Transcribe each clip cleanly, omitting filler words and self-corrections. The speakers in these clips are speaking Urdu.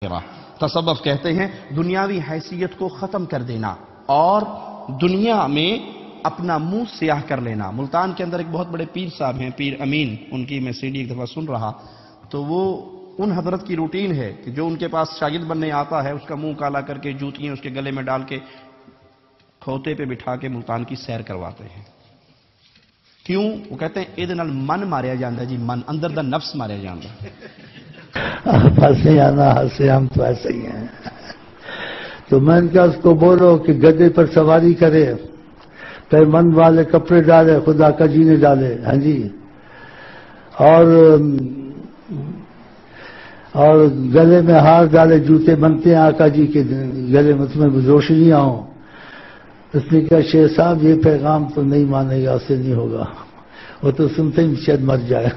تصوف کہتے ہیں دنیاوی حیثیت کو ختم کر دینا اور دنیا میں اپنا منہ سیاہ کر لینا۔ ملتان کے اندر ایک بہت بڑے پیر صاحب ہیں، پیر امین، ان کی میں CD ایک دفعہ سن رہا تو وہ ان حضرت کی روٹین ہے کہ جو ان کے پاس شاگرد بننے آتا ہے اس کا منہ کالا کر کے جوتیاں اس کے گلے میں ڈال کے کھوتے پہ بٹھا کے ملتان کی سیر کرواتے ہیں۔ کیوں؟ وہ کہتے ہیں اید نال من ماریا جاندہ جی، من اندر دا نفس ماریا جاندہ۔ آپ ایسے آنا ہنسے، ہم تو ایسے ہی ہیں۔ تو میں نے کہا اس کو بولو کہ گدے پر سواری کرے، پھر من والے کپڑے ڈالے، خدا کا جینے ڈالے، ہاں جی، اور گلے میں ہار ڈالے، جوتے بنتے ہیں آقا جی کے گلے میں، تمہیں روشنیاں ہوں۔ اس نے کہا شیخ صاحب یہ پیغام تو نہیں مانے گا، اس سے نہیں ہوگا، وہ تو سنتے ہی شاید مر جائے۔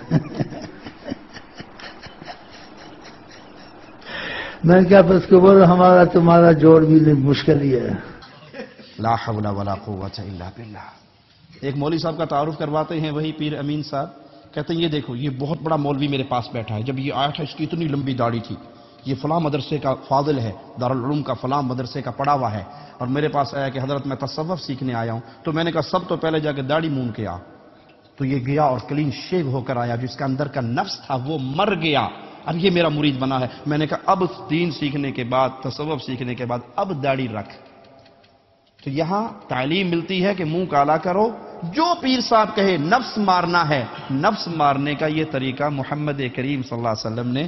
میں نے کہا بس کو بولو ہمارا تمہارا جوڑ بھی مشکل ہی ہے۔ لا حول ولا قوت الا باللہ۔ ایک مولوی صاحب کا تعارف کرواتے ہیں وہی پیر امین صاحب، کہتے ہیں یہ دیکھو یہ بہت بڑا مولوی میرے پاس بیٹھا ہے، جب یہ آیا تھا اس کی اتنی لمبی داڑھی تھی، یہ فلاں مدرسے کا فاضل ہے، دارالعلوم کا فلاں مدرسے کا پڑھا ہوا ہے، اور میرے پاس آیا کہ حضرت میں تصوف سیکھنے آیا ہوں۔ تو میں نے کہا سب تو پہلے جا کے داڑھی مون کے آ۔ تو یہ گیا اور کلین شیو ہو کر آیا، جس کا اندر کا نفس تھا وہ مر گیا، اب یہ میرا مرید بنا ہے۔ میں نے کہا اب دین سیکھنے کے بعد، تصوف سیکھنے کے بعد اب داڑھی رکھ۔ تو یہاں تعلیم ملتی ہے کہ منہ کالا کرو، جو پیر صاحب کہے نفس مارنا ہے، نفس مارنے کا یہ طریقہ محمد کریم صلی اللہ علیہ وسلم نے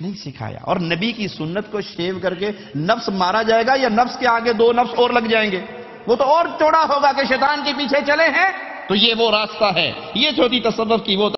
نہیں سکھایا۔ اور نبی کی سنت کو شیو کر کے نفس مارا جائے گا یا نفس کے آگے دو نفس اور لگ جائیں گے، وہ تو اور چوڑا ہوگا کہ شیطان کے پیچھے چلے ہیں۔ تو یہ وہ راستہ ہے، یہ جو تھی تصوف کی وہ